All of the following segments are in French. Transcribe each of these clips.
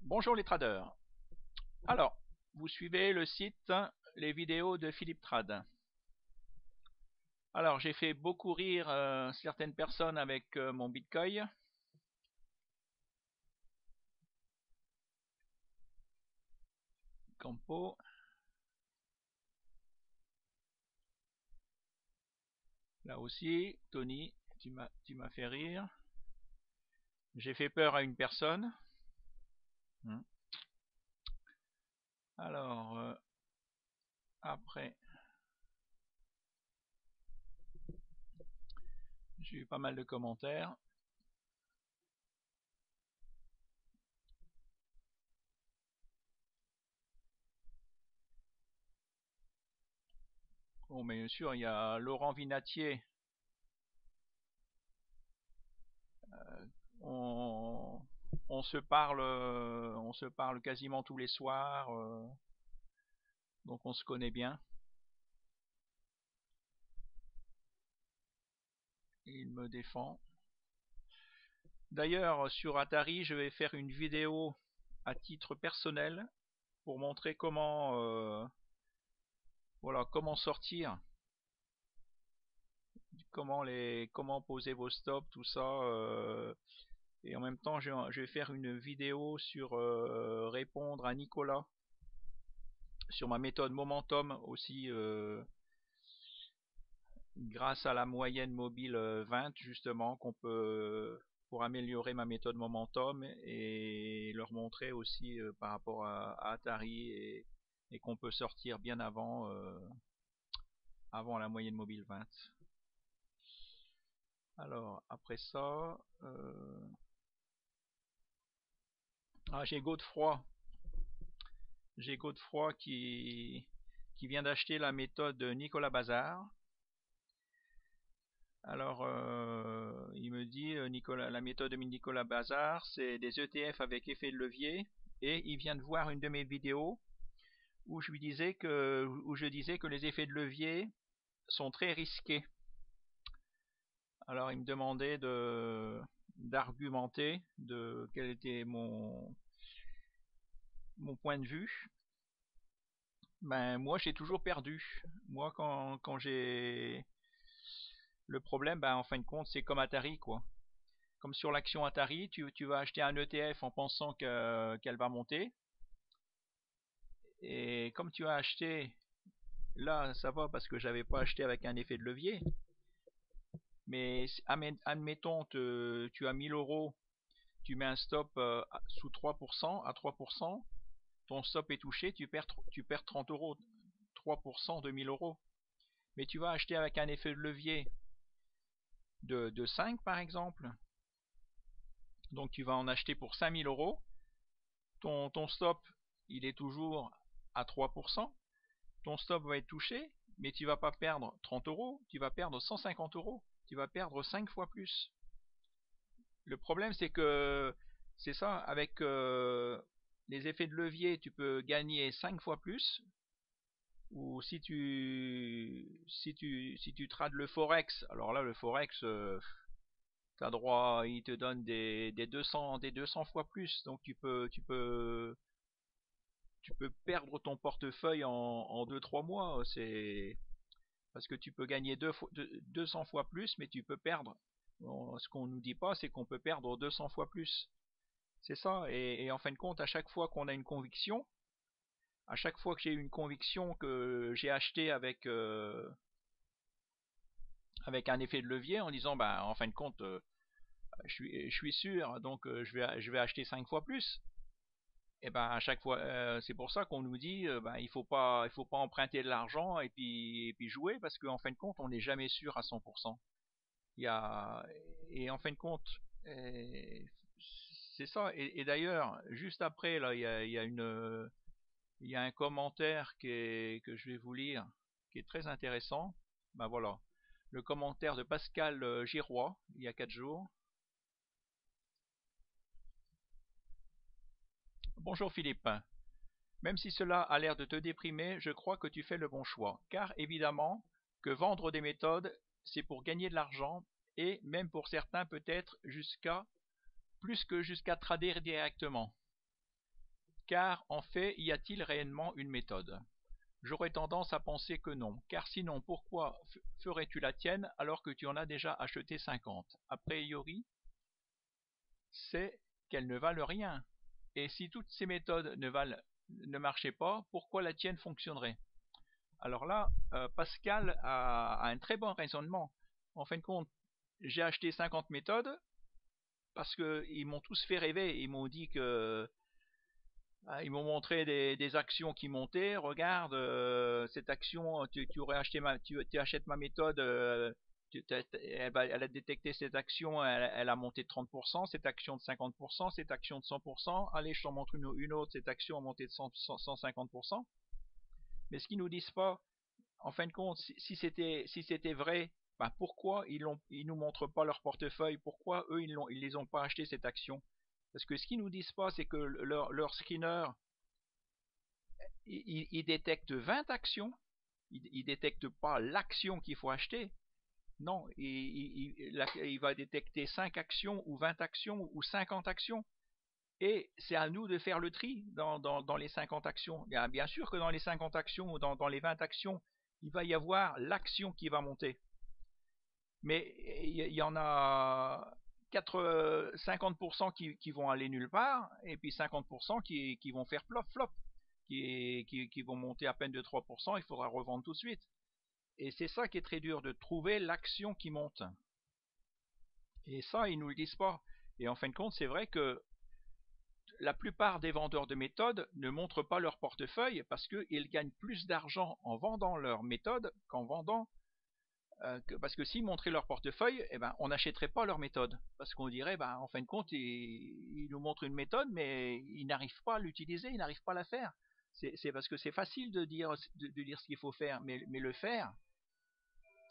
Bonjour les traders. Alors, vous suivez le site les vidéos de Philippe Trad. Alors, j'ai fait beaucoup rire certaines personnes avec mon Bitcoin. Campo. Là aussi, Tony, tu m'as fait rire. J'ai fait peur à une personne. Alors, après, j'ai eu pas mal de commentaires. Bon, mais bien sûr, il y a Laurent Vinatier. On, on se parle quasiment tous les soirs, donc on se connaît bien. Il me défend. D'ailleurs, sur Atari, je vais faire une vidéo à titre personnel pour montrer comment sortir, comment poser vos stops, tout ça. Et en même temps, je vais faire une vidéo sur répondre à Nicolas sur ma méthode Momentum aussi, grâce à la moyenne mobile 20 justement pour améliorer ma méthode Momentum et leur montrer aussi par rapport à Atari et qu'on peut sortir bien avant la moyenne mobile 20. Alors après ça, j'ai Godefroy. J'ai Godefroy qui vient d'acheter la méthode Nicolas Bazar. Alors, il me dit, Nicolas, la méthode de Nicolas Bazar, c'est des ETF avec effet de levier, et il vient de voir une de mes vidéos où je disais que les effets de levier sont très risqués. Alors, il me demandait d'argumenter de quel était mon point de vue. Ben, moi, j'ai toujours perdu. Moi, quand j'ai le problème, ben, en fin de compte, c'est comme Atari, quoi. Comme sur l'action Atari, tu vas acheter un ETF en pensant qu'elle va monter. Et comme tu as acheté, là ça va parce que j'avais pas acheté avec un effet de levier. Mais admettons, tu as 1000 euros, tu mets un stop sous 3%, à 3%, ton stop est touché, tu perds 30 euros. 3% de 1000 euros. Mais tu vas acheter avec un effet de levier de 5 par exemple. Donc tu vas en acheter pour 5000 euros. Ton stop, il est toujours à 3%. Ton stop va être touché, mais tu vas pas perdre 30 euros, tu vas perdre 150 euros. Tu vas perdre 5 fois plus. Le problème, c'est que c'est ça, avec les effets de levier, tu peux gagner 5 fois plus. Ou si tu trades le forex, alors là le forex, t'as droit, il te donne des 200 fois plus. Donc tu peux perdre ton portefeuille en 2-3 mois. C'est parce que tu peux gagner 200 fois plus, mais tu peux perdre. Ce qu'on nous dit pas, c'est qu'on peut perdre 200 fois plus. C'est ça. Et en fin de compte, à chaque fois qu'on a une conviction, à chaque fois que j'ai une conviction que j'ai acheté avec un effet de levier en disant, bah, en fin de compte, je suis sûr, donc je vais acheter 5 fois plus. Et ben à chaque fois, c'est pour ça qu'on nous dit, ben, il faut pas emprunter de l'argent et puis jouer parce qu'en fin de compte, on n'est jamais sûr à 100%. Il y a et en fin de compte, c'est ça. Et d'ailleurs, juste après là, il y a un commentaire que je vais vous lire, qui est très intéressant. Ben voilà, le commentaire de Pascal Girois, il y a 4 jours. Bonjour Philippe. Même si cela a l'air de te déprimer, je crois que tu fais le bon choix, car évidemment que vendre des méthodes, c'est pour gagner de l'argent, et même pour certains peut-être plus que jusqu'à trader directement. car en fait, y a-t-il réellement une méthode? J'aurais tendance à penser que non, car sinon pourquoi ferais-tu la tienne alors que tu en as déjà acheté 50? A priori, c'est qu'elles ne valent rien. Et si toutes ces méthodes ne marchaient pas, pourquoi la tienne fonctionnerait? Alors là, Pascal a un très bon raisonnement. En fin de compte, j'ai acheté 50 méthodes parce qu'ils m'ont tous fait rêver. Ils m'ont dit que ils m'ont montré des actions qui montaient. Regarde, cette action, tu aurais acheté tu achètes ma méthode, elle a détecté cette action, elle a monté de 30%, cette action de 50%, cette action de 100%. Allez, je t'en montre une autre, cette action a monté de 150%. Mais ce qu'ils nous disent pas, en fin de compte, si c'était vrai, ben pourquoi ils nous montrent pas leur portefeuille? Pourquoi eux ils les ont pas acheté cette action? Parce que ce qu'ils nous disent pas, c'est que leur screener, il détecte 20 actions, il détecte pas l'action qu'il faut acheter. Non, il va détecter 5 actions ou 20 actions ou 50 actions. Et c'est à nous de faire le tri dans les 50 actions. Bien sûr que dans les 50 actions ou dans les 20 actions, il va y avoir l'action qui va monter. Mais il y en a 50% qui vont aller nulle part, et puis 50% qui vont faire flop, qui vont monter à peine de 3%, il faudra revendre tout de suite. Et c'est ça qui est très dur, de trouver l'action qui monte. Et ça, ils nous le disent pas. Et en fin de compte, c'est vrai que la plupart des vendeurs de méthodes ne montrent pas leur portefeuille parce qu'ils gagnent plus d'argent en vendant leur méthode qu'en vendant. Parce que s'ils montraient leur portefeuille, eh ben, on n'achèterait pas leur méthode. Parce qu'on dirait, ben, en fin de compte, ils nous montrent une méthode, mais ils n'arrivent pas à l'utiliser, ils n'arrivent pas à la faire. C'est parce que c'est facile de dire ce qu'il faut faire, mais le faire,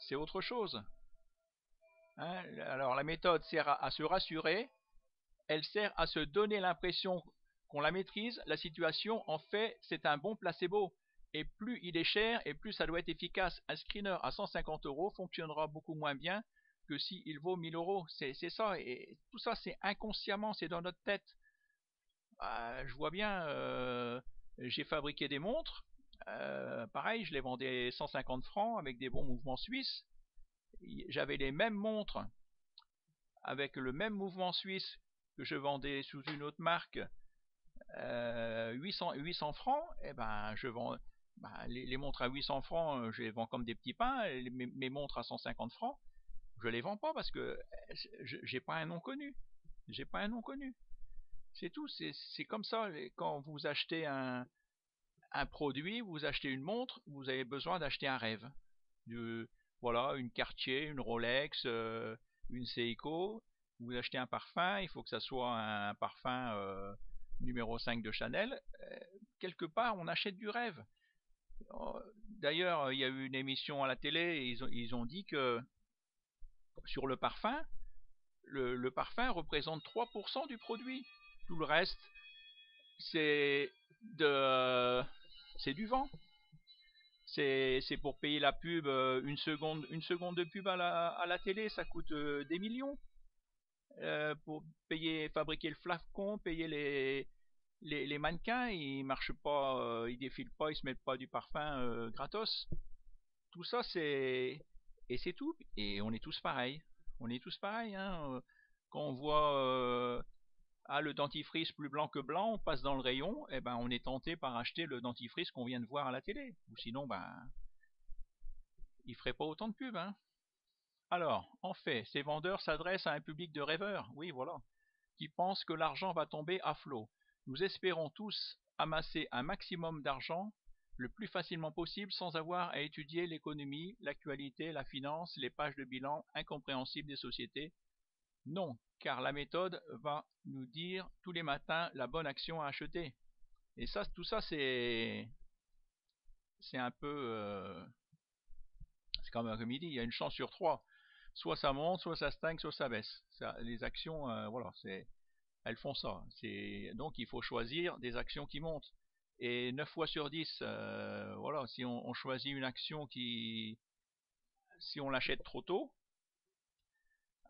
c'est autre chose. Hein. Alors la méthode sert à se rassurer, elle sert à se donner l'impression qu'on la maîtrise. La situation, en fait, c'est un bon placebo. Et plus il est cher, et plus ça doit être efficace. Un screener à 150 € fonctionnera beaucoup moins bien que s'il vaut 1000 €. C'est ça. Et tout ça, c'est inconsciemment, c'est dans notre tête. Je vois bien, j'ai fabriqué des montres. Pareil, je les vendais 150 francs avec des bons mouvements suisses. J'avais les mêmes montres avec le même mouvement suisse que je vendais sous une autre marque 800 francs, et ben je vends les montres à 800 francs, je les vends comme des petits pains. Mes montres à 150 francs, je les vends pas parce que j'ai pas un nom connu. J'ai pas un nom connu. C'est tout, c'est comme ça. Quand vous achetez un produit, vous achetez une montre, vous avez besoin d'acheter un rêve. Voilà, une Cartier, une Rolex, une Seiko. Vous achetez un parfum, il faut que ça soit un parfum numéro 5 de Chanel. Quelque part, on achète du rêve. D'ailleurs, il y a eu une émission à la télé et ils ont dit que sur le parfum, le parfum représente 3% du produit. Tout le reste, c'est du vent. C'est pour payer la pub, une seconde de pub à la télé, ça coûte des millions. Pour fabriquer le flacon, payer les mannequins, ils marchent pas, ils défilent pas, ils se mettent pas du parfum gratos. Tout ça, et c'est tout. Et on est tous pareils. On est tous pareils. Hein. Quand on voit le dentifrice plus blanc que blanc, on passe dans le rayon, et ben on est tenté par acheter le dentifrice qu'on vient de voir à la télé. Ou sinon, ben il ferait pas autant de pub. Hein. Alors, en fait, ces vendeurs s'adressent à un public de rêveurs. Oui, voilà. Qui pensent que l'argent va tomber à flot. Nous espérons tous amasser un maximum d'argent le plus facilement possible sans avoir à étudier l'économie, l'actualité, la finance, les pages de bilan incompréhensibles des sociétés. Non, car la méthode va nous dire tous les matins la bonne action à acheter. Et ça, tout ça, c'est un peu, c'est comme il dit, il y a une chance sur trois. Soit ça monte, soit ça stagne, soit ça baisse. Les actions, voilà, elles font ça. Donc il faut choisir des actions qui montent. Et 9 fois sur 10, voilà, si on choisit une action si on l'achète trop tôt,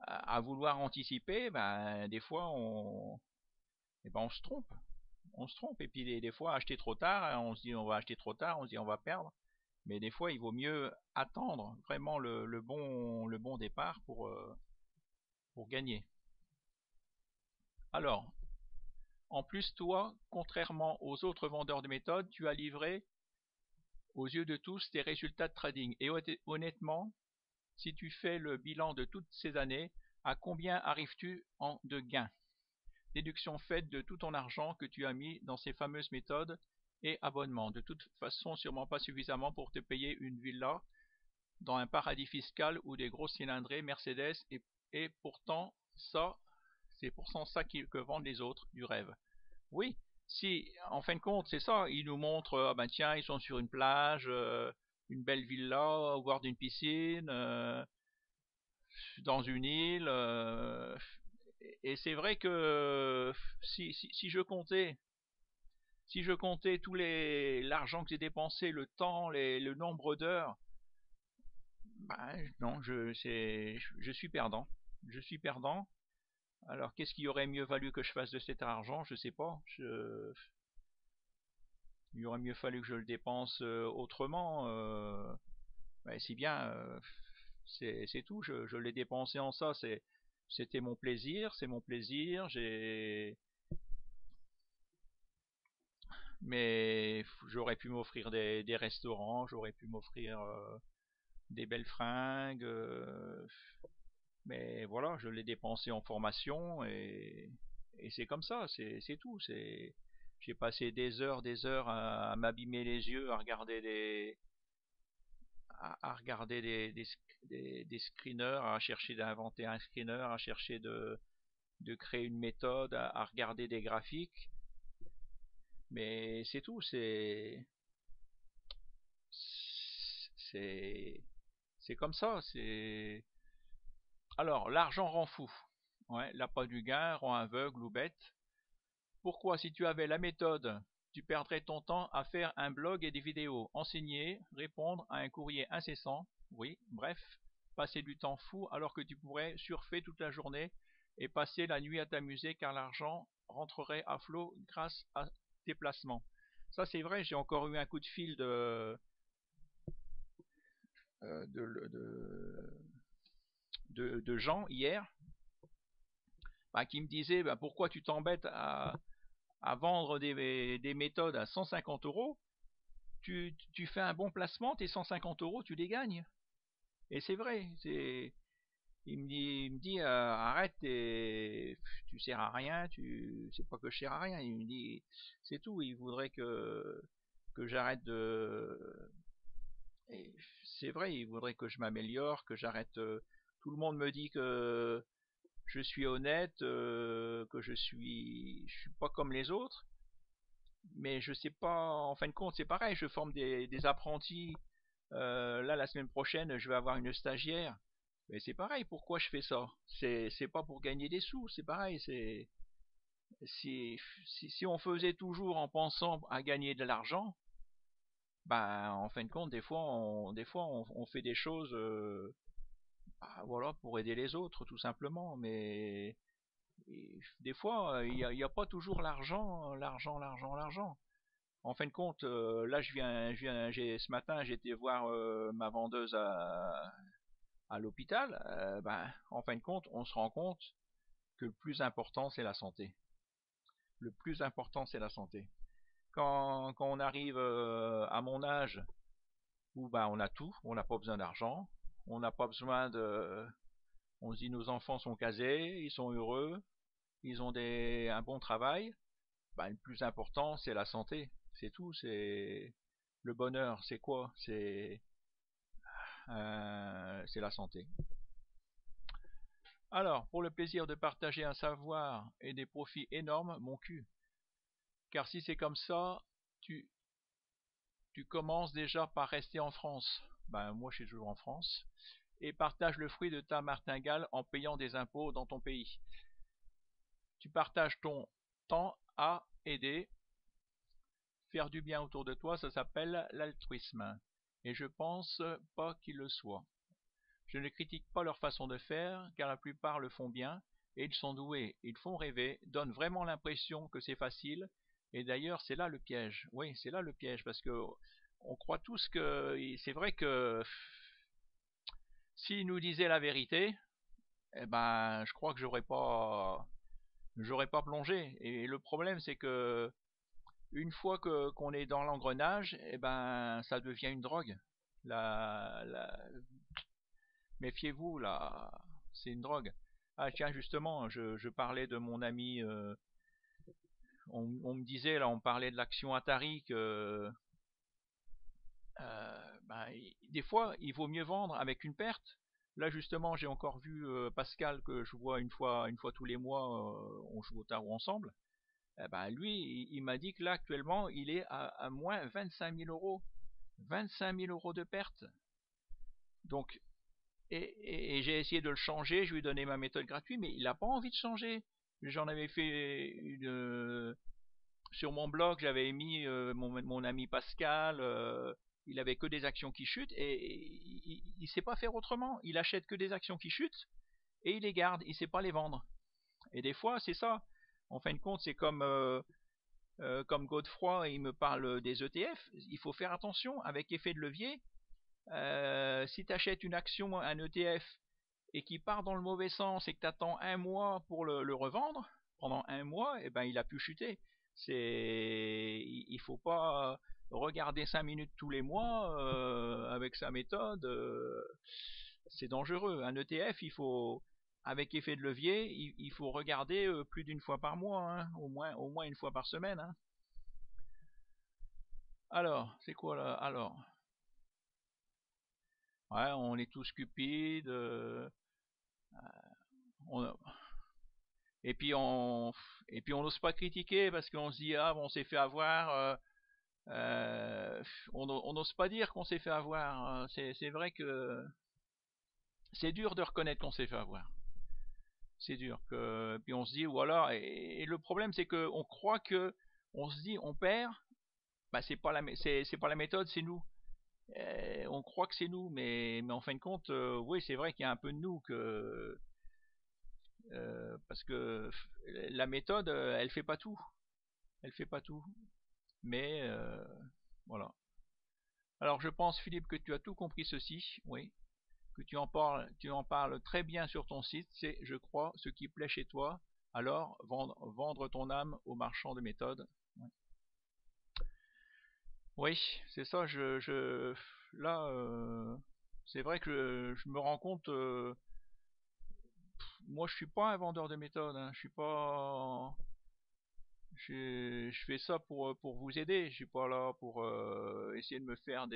à vouloir anticiper, ben, des fois on se trompe. on se trompe. Et puis des fois, acheter trop tard, hein, on se dit on va acheter trop tard, on se dit on va perdre. Mais des fois, il vaut mieux attendre vraiment le bon départ pour gagner. Alors, en plus, toi, contrairement aux autres vendeurs de méthodes, tu as livré aux yeux de tous tes résultats de trading. Et honnêtement, si tu fais le bilan de toutes ces années, à combien arrives-tu de gains? Déduction faite de tout ton argent que tu as mis dans ces fameuses méthodes et abonnements. De toute façon, sûrement pas suffisamment pour te payer une villa dans un paradis fiscal ou des grosses cylindrées Mercedes et pourtant ça, c'est pourtant ça que vendent les autres, du rêve. Oui, si, en fin de compte, c'est ça, ils nous montrent, ah ben tiens, ils sont sur une plage, une belle villa, au bord d'une piscine, dans une île, et c'est vrai que si je comptais, tout l'argent que j'ai dépensé, le temps, le nombre d'heures, ben non, je suis perdant. Je suis perdant. Alors qu'est-ce qui aurait mieux valu que je fasse de cet argent? Je sais pas. Il aurait mieux fallu que je le dépense autrement. Ben, si bien, c'est tout. Je l'ai dépensé en ça. C'était mon plaisir, c'est mon plaisir. Mais j'aurais pu m'offrir des restaurants, j'aurais pu m'offrir des belles fringues. Mais voilà, je l'ai dépensé en formation et c'est comme ça, c'est tout. J'ai passé des heures à m'abîmer les yeux, à regarder des screeners, à chercher d'inventer un screener, à chercher de créer une méthode, à regarder des graphiques. Mais c'est tout, c'est, c'est comme ça, Alors, l'argent rend fou. Ouais, l'appât du gain rend aveugle ou bête. Pourquoi, si tu avais la méthode, tu perdrais ton temps à faire un blog et des vidéos, enseigner, répondre à un courrier incessant, oui, bref, passer du temps fou alors que tu pourrais surfer toute la journée et passer la nuit à t'amuser car l'argent rentrerait à flot grâce à tes placements. Ça c'est vrai, j'ai encore eu un coup de fil euh, de, de, de gens hier bah, qui me disaient bah, pourquoi tu t'embêtes à vendre des méthodes à 150 euros, tu fais un bon placement, tes 150 euros, tu les gagnes. Et c'est vrai, il me dit arrête, tu sers à rien, c'est pas que je sers à rien, il me dit, c'est tout, il voudrait que j'arrête et c'est vrai, il voudrait que je m'améliore, que j'arrête, tout le monde me dit que je suis honnête, que je suis pas comme les autres, mais je sais pas, en fin de compte, c'est pareil, je forme des apprentis. Là, la semaine prochaine, je vais avoir une stagiaire. Mais c'est pareil, pourquoi je fais ça? C'est pas pour gagner des sous, c'est pareil. Si on faisait toujours en pensant à gagner de l'argent, bah, en fin de compte, des fois, on fait des choses, bah, voilà, pour aider les autres, tout simplement. Mais des fois, il y a pas toujours l'argent. En fin de compte, là, ce matin, j'ai été voir ma vendeuse à l'hôpital. Ben, en fin de compte, on se rend compte que le plus important, c'est la santé. Le plus important, c'est la santé. Quand on arrive à mon âge, où ben, on a tout, on n'a pas besoin d'argent, on n'a pas besoin de... On se dit nos enfants sont casés, ils sont heureux, ils ont un bon travail. Ben, le plus important, c'est la santé. C'est tout, c'est... Le bonheur, c'est quoi? C'est la santé. Alors, pour le plaisir de partager un savoir et des profits énormes, mon cul. Car si c'est comme ça, tu, tu commences déjà par rester en France. Ben, moi, je suis toujours en France. Et partage le fruit de ta martingale en payant des impôts dans ton pays. Tu partages ton temps à aider, faire du bien autour de toi, ça s'appelle l'altruisme. Et je pense pas qu'il le soit. Je ne critique pas leur façon de faire, car la plupart le font bien, et ils sont doués, ils font rêver, donnent vraiment l'impression que c'est facile, Et d'ailleurs, c'est là le piège. Oui, c'est là le piège, parce que on croit tous que c'est vrai que s'il nous disait la vérité, eh ben, je crois que j'aurais pas plongé. Et le problème, c'est que une fois que qu'on est dans l'engrenage, eh ben, ça devient une drogue. Méfiez-vous, là, c'est une drogue. Ah tiens, justement, je parlais de mon ami. On me disait là, on parlait de l'action Atari que ben, des fois, il vaut mieux vendre avec une perte. Là, justement, j'ai encore vu Pascal que je vois une fois tous les mois, on joue au tarot ensemble. Eh ben, lui, il m'a dit que là, actuellement, il est à moins 25 000 euros. 25 000 euros de perte. Donc, et j'ai essayé de le changer, je lui ai donné ma méthode gratuite, mais il n'a pas envie de changer. J'en avais fait sur mon blog, j'avais mis mon ami Pascal, il avait que des actions qui chutent et il sait pas faire autrement. Il achète que des actions qui chutent et il les garde, il sait pas les vendre. Et des fois, c'est ça. En fin de compte, c'est comme Godefroy, il me parle des ETF. Il faut faire attention avec effet de levier. Si tu achètes une action, un ETF, et qui part dans le mauvais sens et que tu attends un mois pour le revendre, pendant un mois, eh ben, il a pu chuter. Il faut pas regarder 5 minutes tous les mois avec sa méthode. C'est dangereux. Un ETF, il faut, avec effet de levier, il faut regarder plus d'une fois par mois, hein, au moins une fois par semaine. Hein. Alors, c'est quoi là? Alors, ouais, on est tous stupides. On, et puis on n'ose pas critiquer parce qu'on se dit ah bon, on s'est fait avoir. On n'ose pas dire qu'on s'est fait avoir. C'est vrai que c'est dur de reconnaître qu'on s'est fait avoir. C'est dur. Puis on se dit voilà. Et le problème c'est que on croit que on se dit on perd. Bah c'est pas la méthode, c'est nous. On croit que c'est nous, mais en fin de compte, oui c'est vrai qu'il y a un peu de nous que parce que la méthode, elle fait pas tout. Elle fait pas tout. Mais voilà. Alors je pense Philippe que tu as tout compris ceci, oui, que tu en parles très bien sur ton site, c'est je crois ce qui plaît chez toi. Alors vendre ton âme aux marchands de méthode. Oui, oui c'est ça. Là, c'est vrai que je me rends compte. Moi, je suis pas un vendeur de méthode. Hein, je suis pas. Je fais ça pour vous aider. Je suis pas là pour essayer de me faire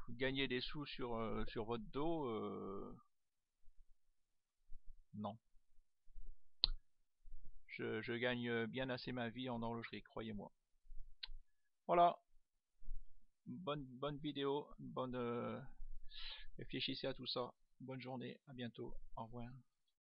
gagner des sous sur votre dos. Non. Je gagne bien assez ma vie en horlogerie, croyez-moi. Voilà. Bonne vidéo. Réfléchissez à tout ça. Bonne journée. À bientôt. Au revoir.